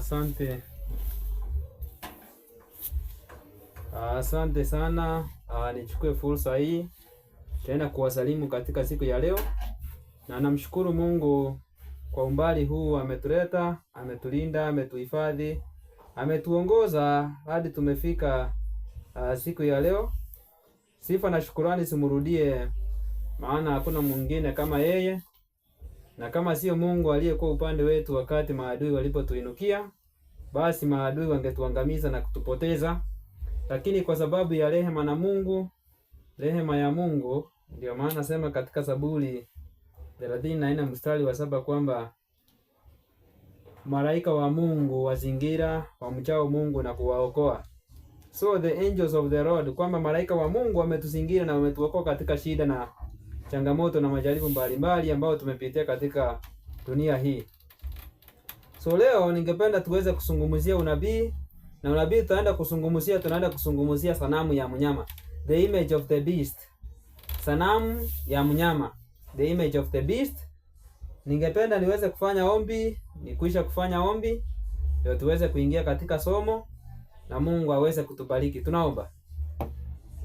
Asante, asante sana. Nichukue fursa hii tena kuwasalimu katika siku ya leo, na namshukuru Mungu kwa umbali huu ametuleta, ametulinda, ametuhifadhi, ametuongoza hadi tumefika siku ya leo. Sifa na shukurani simurudie, maana hakuna mwingine kama yeye, na kama sio Mungu aliyekuwa upande wetu wakati maadui walipotuinukia, basi maadui wangetuangamiza na kutupoteza. Lakini kwa sababu ya rehema rehema ya Mungu, ndio maana nasema katika Zaburi 34 mstari wa 7 kwamba malaika wa Mungu wazingira wamchao Mungu na kuwaokoa. So the angels of the Lord, kwamba malaika wa Mungu wametuzingira na wametuokoa katika shida na changamoto na majaribu mbalimbali ambayo tumepitia katika dunia hii. So leo ningependa tuweze kusungumzia unabii, na unabii tunaenda kusungumzia sanamu ya mnyama, the image of the beast. Sanamu ya mnyama, the image of the beast. Ningependa niweze kufanya ombi, nikwisha kufanya ombi ndio tuweze kuingia katika somo na Mungu aweze kutubariki. Tunaomba.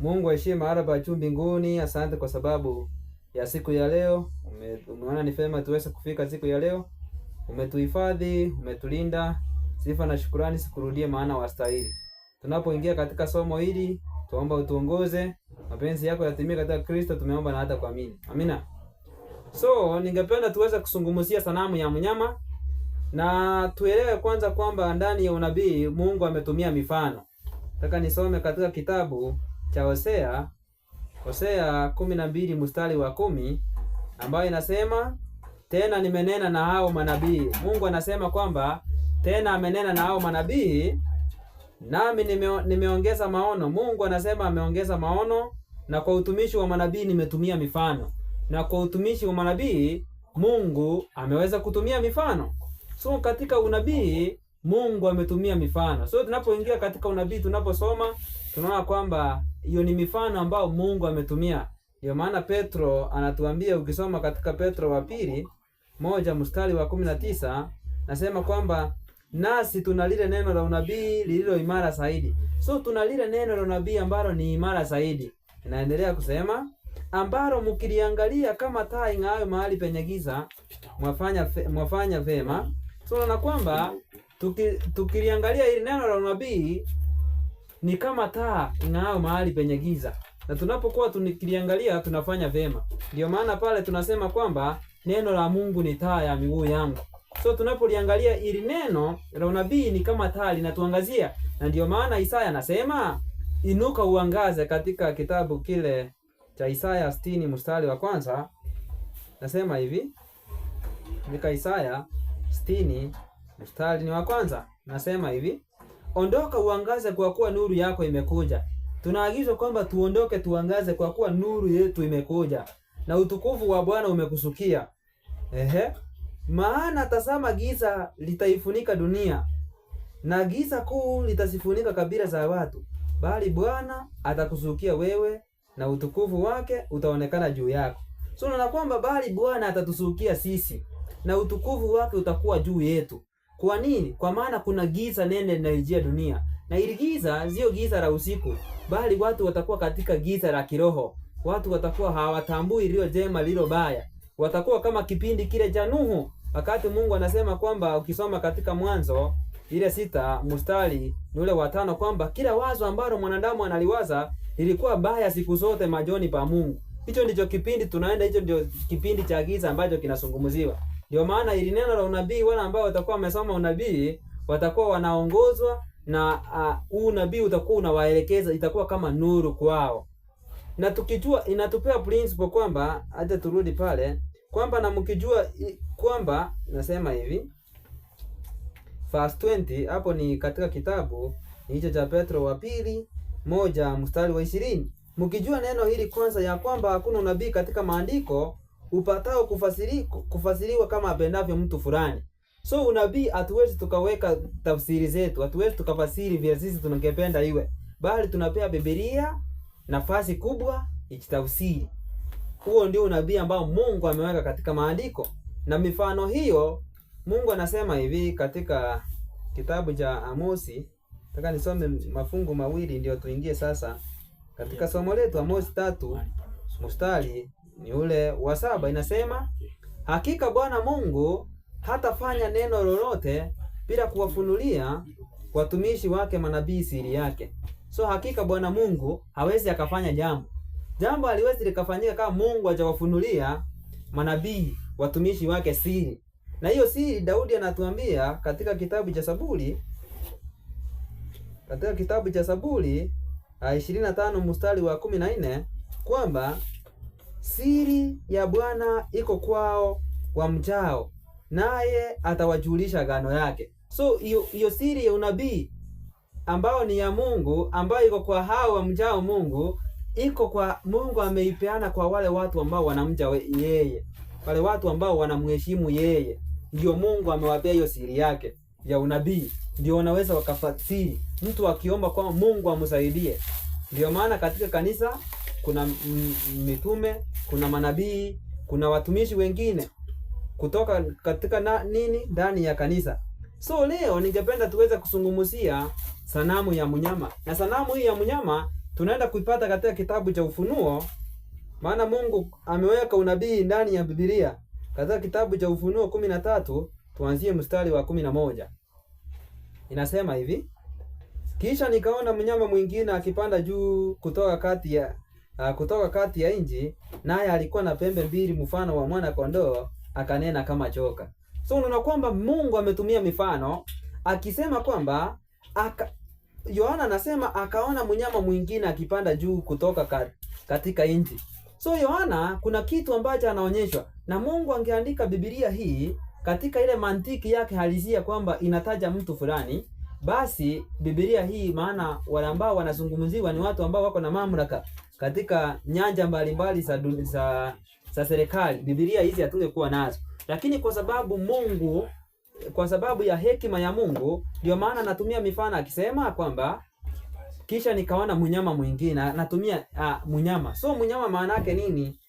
Mungu aishie mahali pa juu mbinguni, asante kwa sababu ya siku ya leo. Umeona ni fema tuweze kufika siku ya leo. Umetuhifadhi, umetulinda. Sifa na shukrani sikurudie, maana wastahili. Tunapoingia katika somo hili, tuomba utuongoze, mapenzi yako yatimie katika Kristo, tumeomba na hata kuamini. Amina. So, ningependa tuweze kusungumzia sanamu ya mnyama, na tuelewe kwanza kwamba ndani ya unabii Mungu ametumia mifano. Nataka nisome katika kitabu cha Hosea 12 mstari wa 10, ambayo inasema, tena nimenena na hao manabii. Mungu anasema kwamba tena amenena na hao manabii, nami nimeongeza maono. Mungu anasema ameongeza maono, na kwa utumishi wa manabii nimetumia mifano. Na kwa utumishi wa manabii Mungu ameweza kutumia mifano. So katika unabii Mungu ametumia mifano. So tunapoingia katika unabii, tunaposoma tunaona kwamba hiyo ni mifano ambao Mungu ametumia. Ndio maana Petro anatuambia, ukisoma katika Petro wa pili 1 mstari wa 19, nasema kwamba nasi tunalile neno la unabii lililo imara zaidi. So tunalile neno la unabii ambalo ni imara zaidi. Inaendelea kusema, ambalo mkiliangalia kama taa ing'aayo mahali penye giza, mwafanya vema. So na kwamba tukiliangalia hili neno la unabii ni kama taa ing'aayo mahali penye giza, na tunapokuwa tunikiliangalia tunafanya vema. Ndio maana pale tunasema kwamba neno la Mungu ni taa ya miguu yangu. So tunapoliangalia hili neno la unabii ni kama taa linatuangazia, na ndio maana Isaya anasema inuka uangaze. Katika kitabu kile cha Isaya 60 mstari wa 1 nasema hivi, nika Isaya 60 mstari wa 1 nasema hivi, ondoka uangaze kwa kuwa nuru yako imekuja. Tunaagizwa kwamba tuondoke tuangaze kwa kuwa nuru yetu imekuja na utukufu wa Bwana umekusukia. Maana tazama, giza litaifunika dunia na giza kuu litasifunika kabila za watu, bali Bwana atakusukia wewe na utukufu wake utaonekana juu yako. So unaona kwamba bali Bwana atatusukia sisi na utukufu wake utakuwa juu yetu. Kwa nini? Kwa maana kuna giza nene linaloijia dunia, na ili giza sio giza la usiku, bali watu watakuwa katika giza la kiroho. Watu watakuwa hawatambui lilo jema lilo baya. Watakuwa kama kipindi kile cha Nuhu, wakati Mungu anasema kwamba, ukisoma katika Mwanzo ile 6 mstari ule wa 5, kwamba kila wazo ambalo mwanadamu analiwaza ilikuwa baya siku zote majoni pa Mungu. Hicho ndicho kipindi tunaenda, hicho ndio kipindi cha giza ambacho kinazungumziwa. Ndio maana ili neno la unabii, wale ambao watakuwa wamesoma unabii watakuwa wanaongozwa na unabii utakuwa unawaelekeza, itakuwa kama nuru kwao. Na tukijua, inatupea principle kwamba, aje turudi pale, kwamba na mkijua kwamba, nasema hivi verse 20, hapo ni katika kitabu hicho cha Petro wa pili 1 mstari wa 20, mkijua neno hili kwanza, ya kwamba hakuna unabii katika maandiko upatao kufasiriwa kama apendavyo mtu fulani. So unabii hatuwezi tukaweka tafsiri zetu, hatuwezi tukafasiri vile sisi tunangependa iwe, bali tunapea Biblia nafasi kubwa ikitafsiri. Huo ndio unabii ambao Mungu ameweka katika maandiko. Na mifano hiyo Mungu anasema hivi katika kitabu cha Amosi. Nataka nisome mafungu mawili ndio tuingie sasa katika somo letu. Amosi 3 mstari ni ule wa 7, inasema hakika Bwana Mungu hatafanya neno lolote bila kuwafunulia watumishi wake manabii siri yake. So hakika Bwana Mungu hawezi akafanya jambo haliwezi likafanyika kama Mungu hajawafunulia manabii watumishi wake siri. Na hiyo siri Daudi anatuambia katika kitabu cha Zaburi, 25 mstari wa 14 kwamba siri ya Bwana iko kwao wamchao, naye atawajulisha agano yake. So hiyo siri ya unabii ambao ni ya Mungu, ambayo iko kwa hao wamchao Mungu, iko kwa Mungu, ameipeana kwa wale watu ambao wanamcha yeye, wale watu ambao wanamheshimu yeye. Ndio Mungu amewapea hiyo siri yake ya unabii, ndio wanaweza wakafasiri. Mtu akiomba kwa Mungu amsaidie. Ndio maana katika kanisa kuna mitume, kuna manabii, kuna watumishi wengine kutoka katika ndani ya kanisa. So leo ningependa tuweze kusungumzia sanamu ya mnyama. Na sanamu hii ya mnyama tunaenda kuipata katika kitabu cha Ufunuo, maana Mungu ameweka unabii ndani ya Biblia. Katika kitabu cha Ufunuo 13 tuanzie mstari wa 11. Inasema hivi: kisha nikaona mnyama mwingine akipanda juu kutoka kati ya nchi, naye alikuwa na pembe mbili mfano wa mwana kondoo, akanena kama joka. So unaona kwamba Mungu ametumia mifano akisema kwamba Yohana anasema akaona mnyama mwingine akipanda juu kutoka katika nchi. So Yohana kuna kitu ambacho anaonyeshwa, na Mungu angeandika Biblia hii katika ile mantiki yake halisia kwamba inataja mtu fulani, basi Biblia hii, maana wale ambao wanazungumziwa ni watu ambao wako na mamlaka katika nyanja mbalimbali za serikali, Biblia hizi hatungekuwa nazo. Lakini kwa sababu ya hekima ya Mungu, ndio maana anatumia mifano akisema kwamba kisha nikaona mnyama mwingine, anatumia mnyama. So mnyama maana yake nini?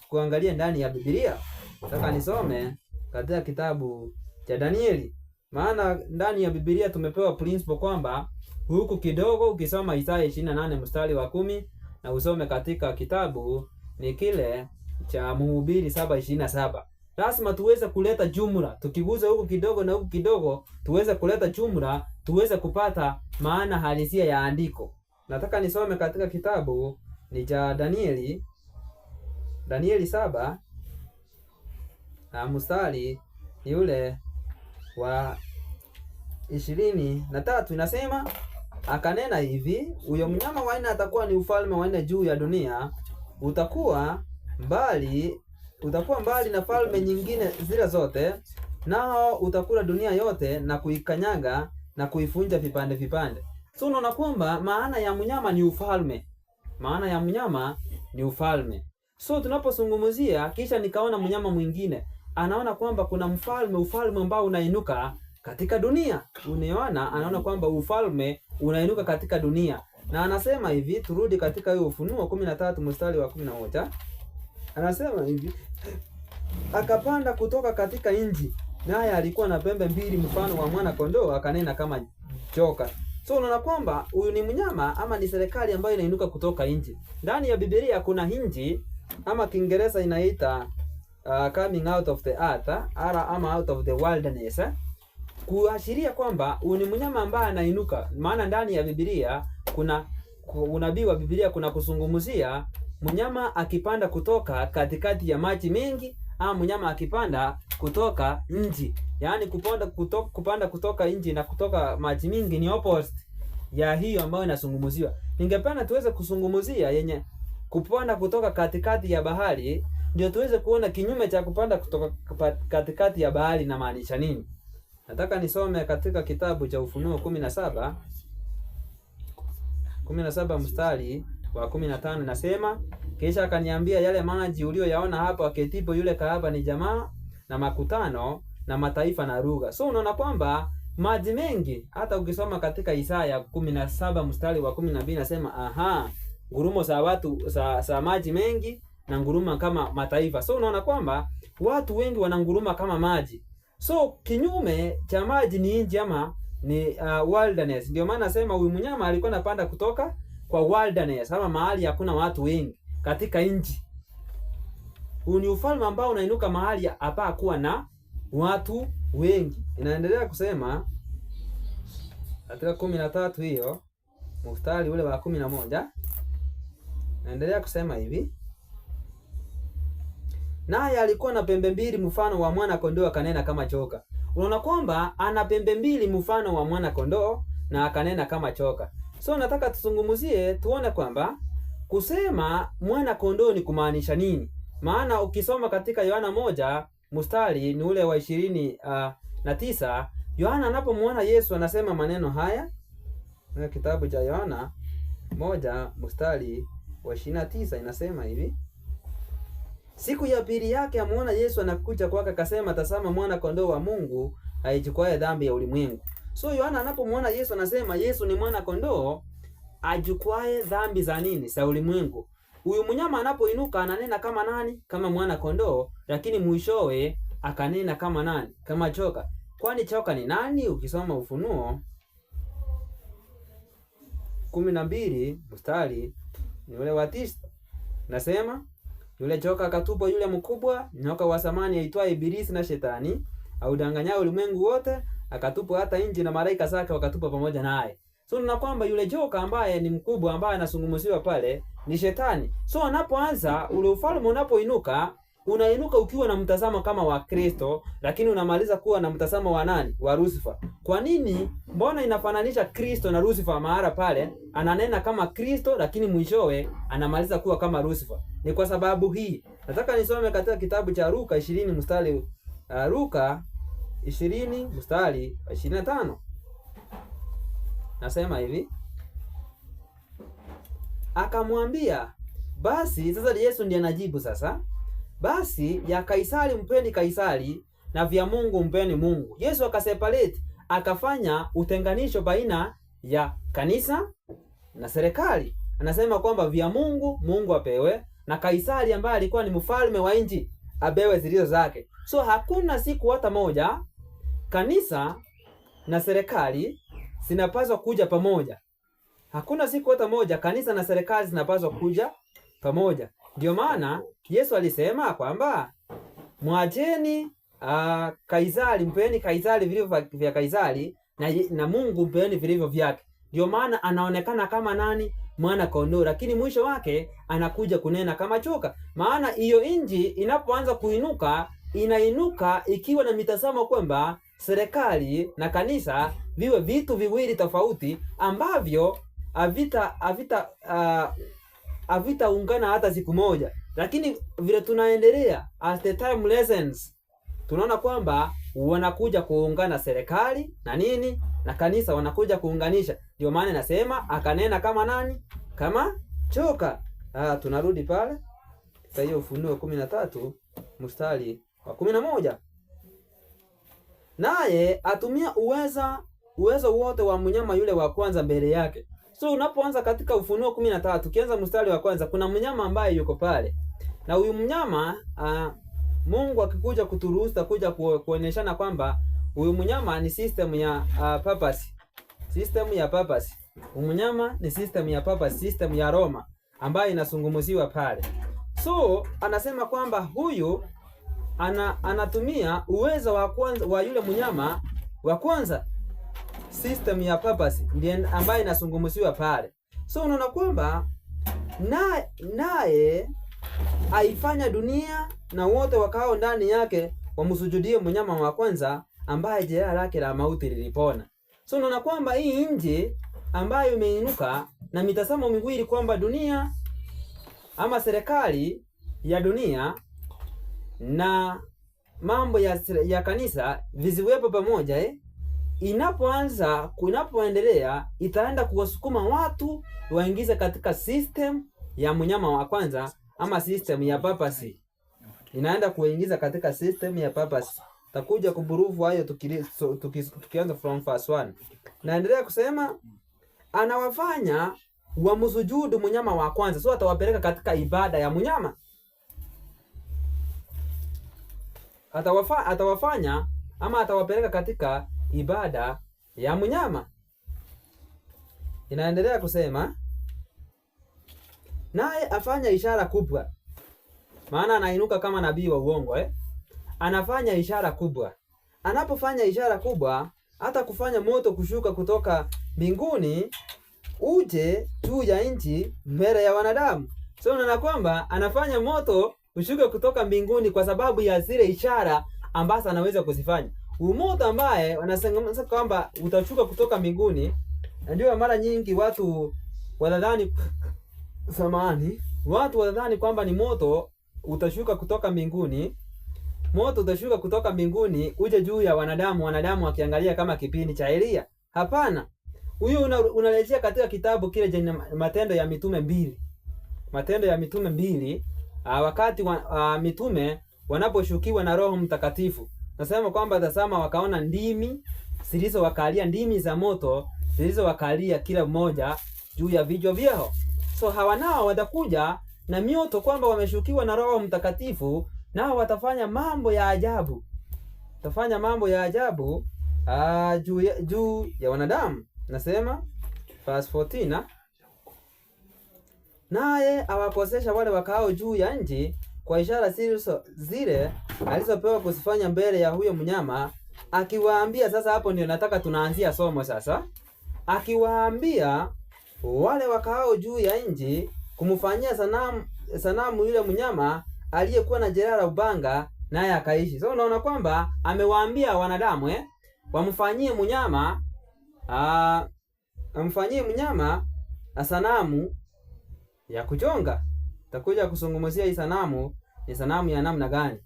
Kuangalia ndani ya Biblia. Nataka nisome katika kitabu cha Danieli. Maana ndani ya Biblia tumepewa principle kwamba huku kidogo ukisoma Isaya 28 mstari wa 10 na usome katika kitabu ni kile cha Mhubiri 7:27. Lazima tuweze kuleta jumla. Tukiguza huku kidogo na huku kidogo, tuweze kuleta jumla, tuweze kupata maana halisia ya andiko. Nataka nisome katika kitabu ni cha Danieli 7 na mstari ni ule wa 23. Inasema akanena hivi: huyo mnyama wa nne atakuwa ni ufalme wa nne juu ya dunia, utakuwa mbali na falme nyingine zile zote, nao utakula dunia yote na kuikanyaga na kuifunja vipande. So unaona kwamba maana ya mnyama ni ufalme. So tunapozungumzia kisha nikaona mnyama mwingine, anaona kwamba kuna ufalme ambao unainuka katika dunia. Unaona, anaona kwamba ufalme unainuka katika dunia. Na anasema hivi, turudi katika hiyo Ufunuo 13 mstari wa 11. Anasema hivi: akapanda kutoka katika nchi, naye alikuwa na pembe mbili mfano wa mwana kondoo, akanena kama joka. So unaona kwamba huyu ni mnyama ama ni serikali ambayo inainuka kutoka nchi. Ndani ya Biblia kuna nchi ama Kiingereza inaita coming out of the earth ama out of the wilderness, kuashiria kwamba huyu ni mnyama ambaye anainuka. Maana ndani ya Biblia kuna unabii wa Biblia kuna kuzungumzia mnyama akipanda kutoka katikati ya maji mengi, ama mnyama akipanda kutoka nchi. Yaani kupanda kutoka nchi na kutoka maji mingi ni opposite ya hiyo ambayo inazungumziwa. Ningependa tuweze kuzungumzia yenye kupanda kutoka katikati ya bahari, ndio tuweze kuona kinyume cha kupanda kutoka katikati ya bahari na maanisha nini. Nataka nisome katika kitabu cha Ufunuo 17 mstari wa 15. Nasema, kisha akaniambia yale maji uliyoyaona hapo aketipo yule kahaba ni jamaa na makutano na mataifa na lugha. So unaona kwamba maji mengi, hata ukisoma katika Isaya 17 mstari wa 12 nasema ngurumo za watu za maji mengi na nguruma kama mataifa. So unaona kwamba watu wengi wananguruma kama maji. So kinyume cha maji ni nchi ama ni wilderness. Ndio maana nasema huyu mnyama alikuwa anapanda kutoka kwa wilderness ama mahali hakuna watu wengi katika nchi. Huu ni ufalme ambao unainuka mahali hapa kuwa na watu wengi. Inaendelea kusema katika 13 hiyo mstari ule wa 11. Naendelea kusema hivi. Naye alikuwa na pembe mbili mfano wa mwana kondoo akanena kama choka. Unaona kwamba ana pembe mbili mfano wa mwana kondoo na akanena kama choka. So nataka tuzungumzie tuone kwamba kusema mwana kondoo ni kumaanisha nini? Maana ukisoma katika Yohana 1 mstari ni ule wa 29, Yohana anapomuona Yesu anasema maneno haya. Na kitabu cha Yohana 1 mstari wa 29 inasema hivi. Siku ya pili yake amuona Yesu anakuja kwake, akasema tazama mwana kondoo wa Mungu aichukuaye dhambi ya ulimwengu. So Yohana anapomuona Yesu anasema Yesu ni mwana kondoo achukuaye dhambi za nini? Za ulimwengu. Huyu mnyama anapoinuka ananena kama nani? Kama mwana kondoo, lakini mwishowe akanena kama nani? Kama choka. Kwani choka ni nani? Ukisoma Ufunuo 12 mstari ni ule wa 9. Nasema yule choka akatupwa, yule mkubwa nyoka wa zamani aitwaye Ibilisi na Shetani, audanganyao ulimwengu wote, akatupwa hata nje na malaika zake wakatupwa pamoja naye. So na kwamba yule joka ambaye ni mkubwa ambaye anazungumziwa pale ni Shetani. So anapoanza ule ufalme unapoinuka, unainuka ukiwa na mtazamo kama wa Kristo, lakini unamaliza kuwa na mtazamo wa nani? Wa Lucifer. Kwa nini? Mbona inafananisha Kristo na Lucifer mahara pale? Ananena kama Kristo lakini mwishowe anamaliza kuwa kama Lucifer. Ni kwa sababu hii. Nataka nisome katika kitabu cha Luka 20 mstari Luka 20 mstari 25. Nasema hivi. Akamwambia, basi sasa Yesu ndiye anajibu sasa. Basi ya Kaisari mpeni Kaisari na vya Mungu mpeni Mungu. Yesu akaseparate, akafanya utenganisho baina ya kanisa na serikali. Anasema kwamba vya Mungu Mungu apewe na Kaisari ambaye alikuwa ni mfalme wa nchi apewe zilizo zake. So hakuna siku hata moja kanisa na serikali zinapaswa kuja pamoja. Hakuna siku hata moja kanisa na serikali zinapaswa kuja pamoja. Ndio maana Yesu alisema kwamba mwacheni Kaisari, mpeni Kaisari vilivyo vya Kaisari na Mungu mpeni vilivyo vyake. Ndio maana anaonekana kama nani? Mwana kondoo, lakini mwisho wake anakuja kunena kama choka. Maana hiyo inji inapoanza kuinuka, inainuka ikiwa na mitazamo kwamba serikali na kanisa viwe vitu viwili tofauti ambavyo havitaungana hata siku moja. Lakini vile tunaendelea as the time lessons, tunaona kwamba wanakuja kuungana serikali na nini na kanisa, wanakuja kuunganisha. Ndio maana nasema akanena kama nani? Kama choka. Tunarudi pale kwa hiyo Ufunuo 13 mstari wa 11. Naye atumia uwezo wote wa mnyama yule wa kwanza mbele yake. So unapoanza katika Ufunuo 13 ukianza mstari wa kwanza, kuna mnyama ambaye yuko pale. Na huyu mnyama Mungu akikuja kuturuhusu kuja kuoneshana kwamba huyu mnyama ni system ya papacy. System ya papacy. Mnyama ni system ya papacy, system ya Roma ambayo inazungumziwa pale. So anasema kwamba huyu anatumia uwezo wa kwanza wa yule mnyama wa kwanza, system ya papacy ndiye ambayo inazungumziwa pale. So unaona kwamba naye aifanya dunia na wote wakao ndani yake wamsujudie mnyama wa kwanza ambaye jeraha lake la mauti lilipona. So unaona kwamba hii nje ambayo imeinuka na mitazamo miwili kwamba dunia ama serikali ya dunia na mambo ya kanisa viziwepo pamoja, inapoendelea itaenda kuwasukuma watu waingize katika system ya mnyama wa kwanza ama system ya papacy. Inaenda kuingiza katika system ya papacy. Takuja kuburufu hayo tukianza from verse 1. Naendelea kusema anawafanya wamsujudu mnyama wa kwanza. So atawapeleka katika ibada ya mnyama. Atawafanya ama atawapeleka katika ibada ya mnyama. Inaendelea kusema, naye afanya ishara kubwa. Maana anainuka kama nabii wa uongo Anafanya ishara kubwa. Anapofanya ishara kubwa, hata kufanya moto kushuka kutoka mbinguni uje juu ya nchi mbele ya wanadamu. So unaona kwamba anafanya moto ushuke kutoka mbinguni kwa sababu ya zile ishara ambazo anaweza kuzifanya. Moto ambaye wanasema kwamba utashuka kutoka mbinguni, ndio mara nyingi watu wanadhani watu wanadhani kwamba ni moto utashuka kutoka mbinguni. Moto utashuka kutoka mbinguni uje juu ya wanadamu, wanadamu wakiangalia kama kipindi cha Elia. Hapana. Huyu unarejea katika kitabu kile cha Matendo ya Mitume 2. Matendo ya Mitume 2, wakati mitume wanaposhukiwa na Roho Mtakatifu. Nasema kwamba tazama, wakaona ndimi zilizowakalia, ndimi za moto zilizowakalia kila mmoja juu ya vichwa vyao. So hawa nao watakuja na mioto, kwamba wameshukiwa na Roho Mtakatifu, nao watafanya mambo ya ajabu. Watafanya mambo ya ajabu juu ya wanadamu. Nasema verse 14, naye awakosesha wale wakao juu ya nchi kwa ishara zile alizopewa kuzifanya mbele ya huyo mnyama, akiwaambia. Sasa hapo ndio nataka tunaanzia somo sasa. Akiwaambia wale wakao juu ya nchi kumfanyia sanamu yule mnyama aliyekuwa na jeraha la upanga, naye akaishi. So unaona kwamba amewaambia wanadamu wamfanyie mnyama amfanyie mnyama sanamu ya kuchonga. Takuja kusungumzia hii sanamu ni sanamu ya namna gani.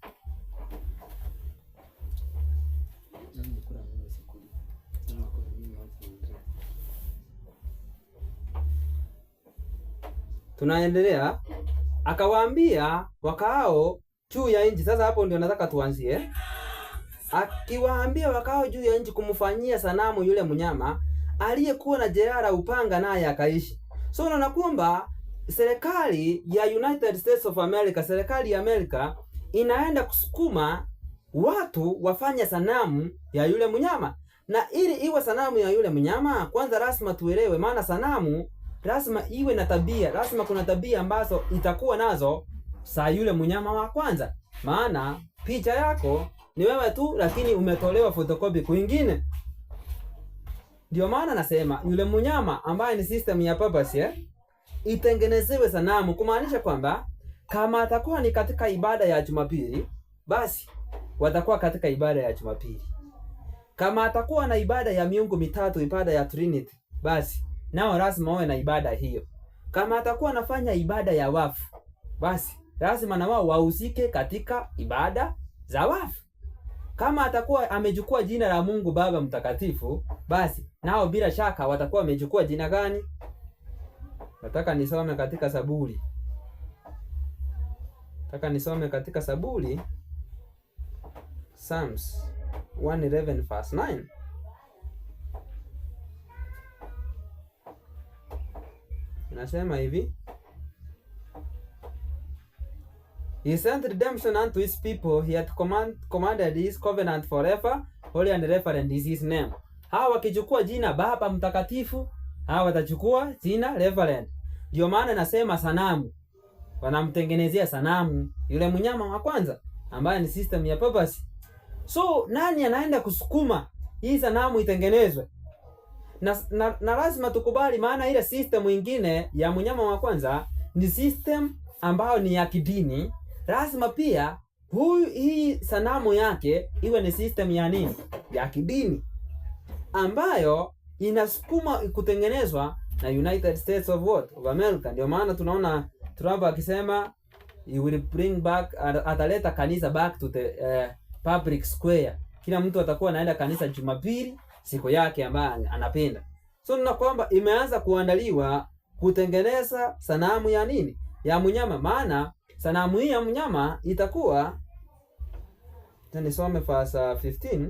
Tunaendelea. Akawaambia wakao juu ya nchi. Sasa hapo ndio nataka tuanzie. Akiwaambia wakao juu ya nchi kumfanyia sanamu yule mnyama aliyekuwa na jeraha la upanga, naye akaishi. So unaona kwamba serikali ya United States of America, serikali ya Amerika inaenda kusukuma watu wafanye sanamu ya yule mnyama. Na ili iwe sanamu ya yule mnyama, kwanza lazima tuelewe, maana sanamu lazima iwe na tabia, lazima kuna tabia ambazo itakuwa nazo saa yule mnyama wa kwanza. Maana picha yako ni wewe tu, lakini umetolewa photocopy kwingine. Ndio maana nasema yule mnyama ambaye ni system ya papacy itengenezewe sanamu, kumaanisha kwamba kama atakuwa ni katika ibada ya Jumapili, basi watakuwa katika ibada ya Jumapili. Kama atakuwa na ibada ya miungu mitatu, ibada ya Trinity, basi nao lazima wawe na ibada hiyo. Kama atakuwa anafanya ibada ya wafu, basi lazima na wao wahusike katika ibada za wafu. Kama atakuwa amechukua jina la Mungu Baba Mtakatifu, basi nao bila shaka watakuwa wamechukua jina gani? Nataka nisome katika Zaburi. Psalms 111 verse 9. Nasema hivi, He sent redemption unto his people, he hath commanded his covenant forever, holy and reverend is his name. Hawa wakichukua jina Baba Mtakatifu, hawa watachukua jina reverend. Ndio maana nasema sanamu, wanamtengenezea sanamu yule mnyama wa kwanza ambaye ni system ya papacy. So nani anaenda kusukuma hii sanamu itengenezwe? Na lazima tukubali, maana ile system nyingine ya mnyama wa kwanza ni system ambayo ni ya kidini. Lazima pia hii sanamu yake iwe ni system ya nini? Ya kidini, ambayo inasukuma kutengenezwa na United States of America. Ndio maana tunaona Trump akisema he will bring back, ataleta kanisa back to the public square. Kila mtu atakuwa anaenda kanisa Jumapili, siku yake ambayo anapenda. So na kwamba imeanza kuandaliwa kutengeneza sanamu ya nini? Ya mnyama. Maana sanamu hii ya mnyama itakuwa, nisome verse 15,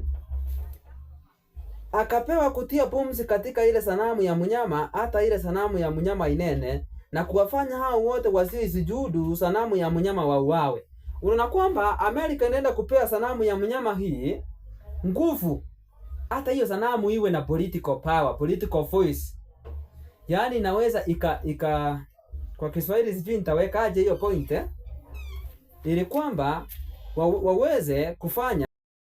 akapewa kutia pumzi katika ile sanamu ya mnyama, hata ile sanamu ya mnyama inene, na kuwafanya hao wote wasioisujudu sanamu ya mnyama wauawe. Unaona kwamba Amerika inaenda kupea sanamu ya mnyama hii nguvu. Hata hiyo sanamu iwe na political power, political voice. Yaani inaweza kwa Kiswahili sijui nitawekaje hiyo point ili kwamba waweze kufanya